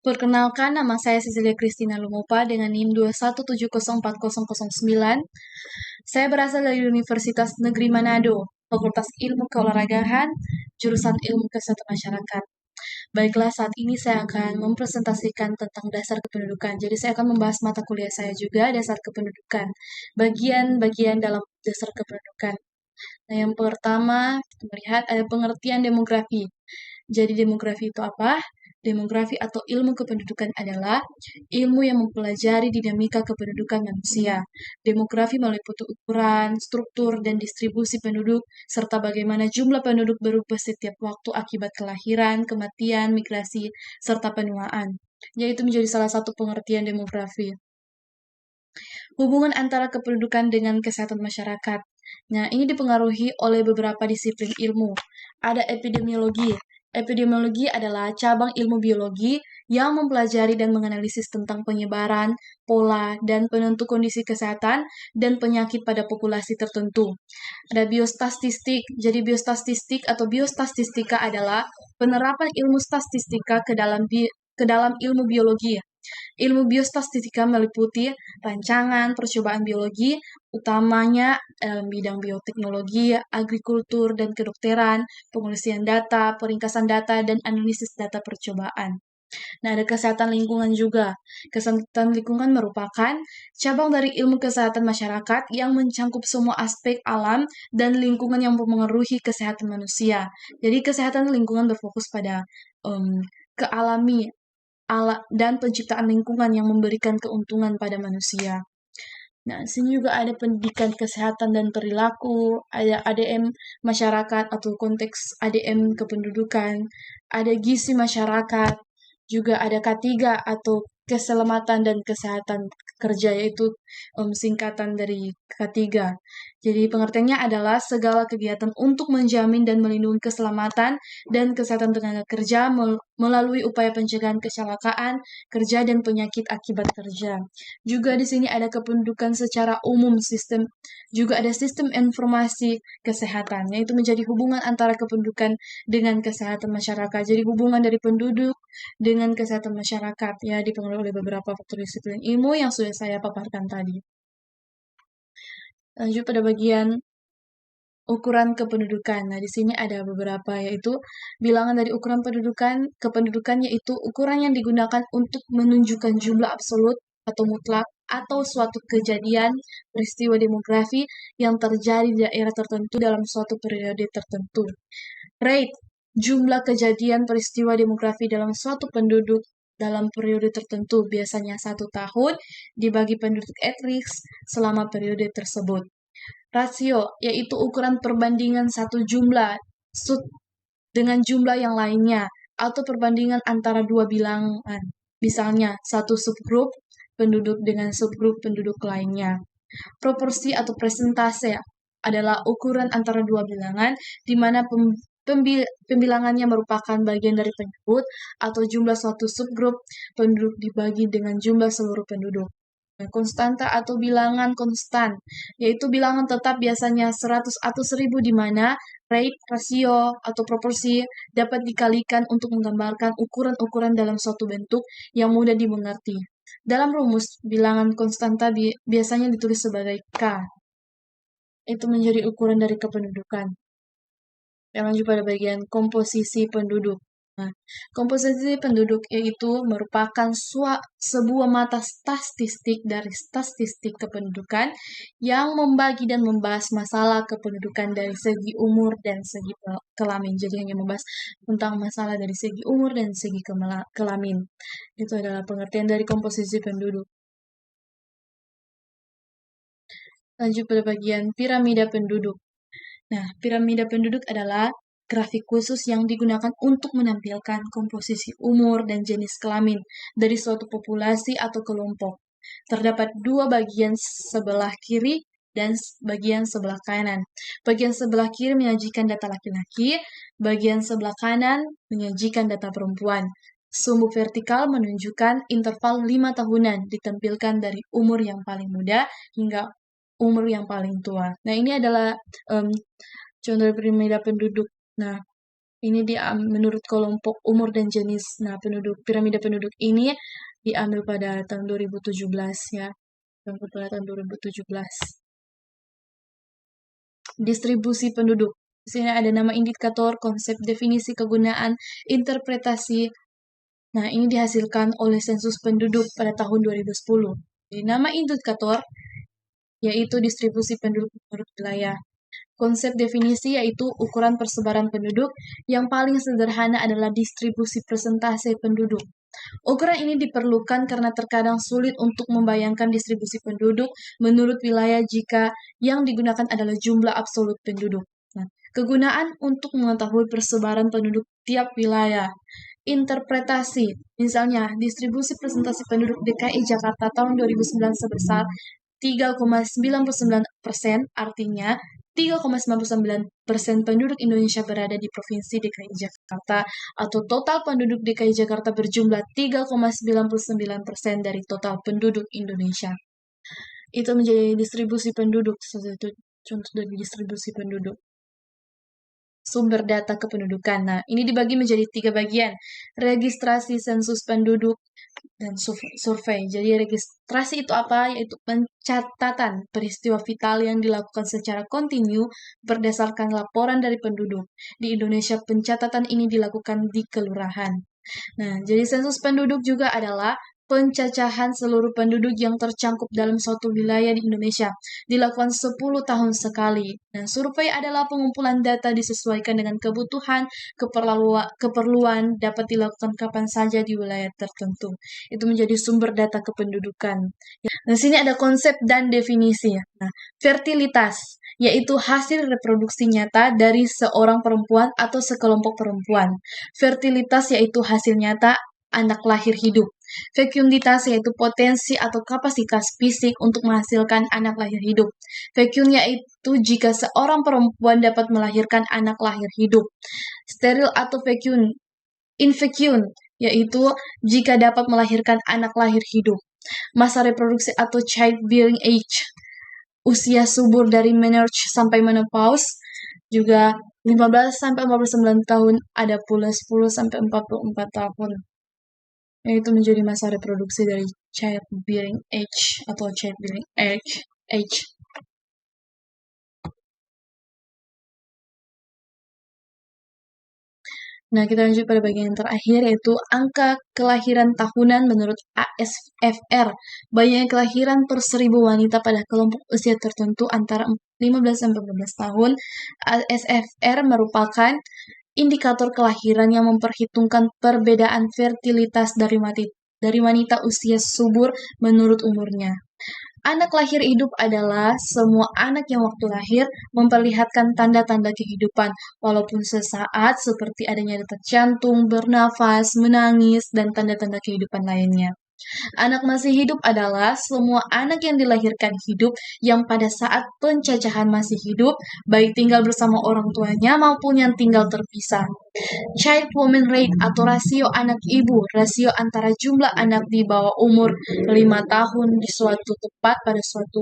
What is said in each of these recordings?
Perkenalkan, nama saya Cecilia Christina Lumopa dengan NIM 217040009. Saya berasal dari Universitas Negeri Manado, Fakultas Ilmu Keolahragaan, jurusan Ilmu Kesehatan Masyarakat. Baiklah, saat ini saya akan mempresentasikan tentang dasar kependudukan. Jadi saya akan membahas mata kuliah saya juga, dasar kependudukan. Bagian-bagian dalam dasar kependudukan. Nah, yang pertama, kita melihat ada pengertian demografi. Jadi demografi itu apa? Demografi atau ilmu kependudukan adalah ilmu yang mempelajari dinamika kependudukan manusia. Demografi meliputi ukuran, struktur, dan distribusi penduduk, serta bagaimana jumlah penduduk berubah setiap waktu akibat kelahiran, kematian, migrasi, serta penuaan. Yaitu menjadi salah satu pengertian demografi. Hubungan antara kependudukan dengan kesehatan masyarakat. Nah, ini dipengaruhi oleh beberapa disiplin ilmu. Ada epidemiologi. Epidemiologi adalah cabang ilmu biologi yang mempelajari dan menganalisis tentang penyebaran, pola, dan penentu kondisi kesehatan dan penyakit pada populasi tertentu. Ada biostatistik. Jadi biostatistik atau biostatistika adalah penerapan ilmu statistika ke dalam ilmu biologi. Ilmu biostatistika meliputi rancangan percobaan biologi, utamanya dalam bidang bioteknologi, agrikultur, dan kedokteran, pengisian data, peringkasan data, dan analisis data percobaan. Nah, ada kesehatan lingkungan juga. Kesehatan lingkungan merupakan cabang dari ilmu kesehatan masyarakat yang mencangkup semua aspek alam dan lingkungan yang mempengaruhi kesehatan manusia. Jadi, kesehatan lingkungan berfokus pada kealami dan penciptaan lingkungan yang memberikan keuntungan pada manusia. Nah, sini juga ada pendidikan kesehatan dan perilaku, ada ADM masyarakat atau konteks ADM kependudukan, ada gizi masyarakat, juga ada K3 atau keselamatan dan kesehatan kerja, yaitu singkatan dari K3. Jadi pengertiannya adalah segala kegiatan untuk menjamin dan melindungi keselamatan dan kesehatan tenaga kerja melalui upaya pencegahan kecelakaan kerja dan penyakit akibat kerja. Juga di sini ada kependudukan secara umum juga ada sistem informasi kesehatan, yaitu menjadi hubungan antara kependudukan dengan kesehatan masyarakat. Jadi hubungan dari penduduk dengan kesehatan masyarakat ya dipengaruhi oleh beberapa faktor disiplin ilmu yang sudah saya paparkan tadi. Lanjut pada bagian ukuran kependudukan. Nah, di sini ada beberapa, yaitu bilangan dari ukuran kependudukan yaitu ukuran yang digunakan untuk menunjukkan jumlah absolut atau mutlak atau suatu kejadian peristiwa demografi yang terjadi di daerah tertentu dalam suatu periode tertentu. Rate, jumlah kejadian peristiwa demografi dalam suatu penduduk dalam periode tertentu, biasanya 1 tahun, dibagi penduduk etnis selama periode tersebut. Rasio, yaitu ukuran perbandingan satu jumlah dengan jumlah yang lainnya, atau perbandingan antara dua bilangan. Misalnya, satu subgrup penduduk dengan subgrup penduduk lainnya. Proporsi atau presentase adalah ukuran antara dua bilangan, di mana pembilangannya merupakan bagian dari penyebut atau jumlah suatu subgrup penduduk dibagi dengan jumlah seluruh penduduk. Konstanta atau bilangan konstan, yaitu bilangan tetap biasanya 100 atau 1000 di mana rate, rasio, atau proporsi dapat dikalikan untuk menggambarkan ukuran-ukuran dalam suatu bentuk yang mudah dimengerti. Dalam rumus, bilangan konstanta biasanya ditulis sebagai K. Itu menjadi ukuran dari kependudukan. Yang lanjut pada bagian komposisi penduduk. Nah, komposisi penduduk yaitu merupakan sebuah mata statistik dari statistik kependudukan yang membagi dan membahas masalah kependudukan dari segi umur dan segi kelamin. Jadi hanya membahas tentang masalah dari segi umur dan segi kelamin. Itu adalah pengertian dari komposisi penduduk. Lanjut pada bagian piramida penduduk. Nah, piramida penduduk adalah grafik khusus yang digunakan untuk menampilkan komposisi umur dan jenis kelamin dari suatu populasi atau kelompok. Terdapat dua bagian sebelah kiri dan bagian sebelah kanan. Bagian sebelah kiri menyajikan data laki-laki, bagian sebelah kanan menyajikan data perempuan. Sumbu vertikal menunjukkan interval 5 tahunan ditampilkan dari umur yang paling muda hingga umur yang paling tua. Nah, ini adalah contoh piramida penduduk. Nah, Ini menurut kelompok umur dan jenis. Nah, piramida penduduk ini diambil pada tahun 2017 ya. Diambil pada tahun 2017. Distribusi penduduk. Di sini ada nama indikator, konsep, definisi, kegunaan, interpretasi. Nah, ini dihasilkan oleh sensus penduduk pada tahun 2010. Jadi, nama indikator yaitu distribusi penduduk menurut wilayah. Konsep definisi yaitu ukuran persebaran penduduk. Yang paling sederhana adalah distribusi persentase penduduk. Ukuran ini diperlukan karena terkadang sulit untuk membayangkan distribusi penduduk menurut wilayah jika yang digunakan adalah jumlah absolut penduduk. Nah, kegunaan untuk mengetahui persebaran penduduk tiap wilayah. Interpretasi, misalnya distribusi presentasi penduduk DKI Jakarta tahun 2009 sebesar 3,99%, artinya 3,99% penduduk Indonesia berada di Provinsi DKI Jakarta, atau total penduduk DKI Jakarta berjumlah 3,99% dari total penduduk Indonesia. Itu menjadi distribusi penduduk, satu contoh dari distribusi penduduk. Sumber data kependudukan. Nah, ini dibagi menjadi 3 bagian. Registrasi sensus penduduk dan survei. Jadi registrasi itu apa? Yaitu pencatatan peristiwa vital yang dilakukan secara kontinu berdasarkan laporan dari penduduk. Di Indonesia, pencatatan ini dilakukan di kelurahan. Nah, jadi sensus penduduk juga adalah pencacahan seluruh penduduk yang tercakup dalam suatu wilayah di Indonesia, dilakukan 10 tahun sekali. Nah, survei adalah pengumpulan data disesuaikan dengan kebutuhan, keperluan dapat dilakukan kapan saja di wilayah tertentu. Itu menjadi sumber data kependudukan. Nah, sini ada konsep dan definisi. Nah, fertilitas yaitu hasil reproduksi nyata dari seorang perempuan atau sekelompok perempuan. Fertilitas yaitu hasil nyata anak lahir hidup. Fekunditas yaitu potensi atau kapasitas fisik untuk menghasilkan anak lahir hidup. Fekun yaitu jika seorang perempuan dapat melahirkan anak lahir hidup. Steril atau fekun. Infekun yaitu jika dapat melahirkan anak lahir hidup. Masa reproduksi atau childbearing age, usia subur dari menarche sampai menopause, juga 15 sampai 49 tahun, ada pula 10 sampai 44 tahun. Itu menjadi masa reproduksi dari childbearing age atau childbearing age. Nah, kita lanjut pada bagian yang terakhir, yaitu angka kelahiran tahunan menurut ASFR. Banyak kelahiran per 1000 wanita pada kelompok usia tertentu antara 15 sampai 14 tahun. ASFR merupakan indikator kelahiran yang memperhitungkan perbedaan fertilitas dari wanita usia subur menurut umurnya. Anak lahir hidup adalah semua anak yang waktu lahir memperlihatkan tanda-tanda kehidupan, walaupun sesaat seperti adanya detak jantung, bernafas, menangis, dan tanda-tanda kehidupan lainnya. Anak masih hidup adalah semua anak yang dilahirkan hidup yang pada saat pencacahan masih hidup, baik tinggal bersama orang tuanya maupun yang tinggal terpisah. Child woman rate atau rasio anak ibu, rasio antara jumlah anak di bawah umur 5 tahun di suatu tempat pada suatu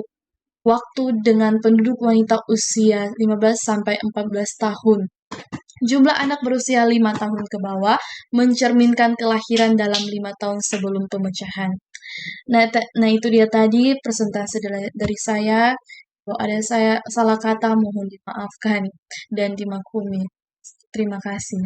waktu dengan penduduk wanita usia 15 sampai 14 tahun. Jumlah anak berusia 5 tahun ke bawah mencerminkan kelahiran dalam 5 tahun sebelum pemecahan. Nah, itu dia tadi presentasi dari saya. Kalau ada saya salah kata mohon dimaafkan dan dimaklumi. Terima kasih.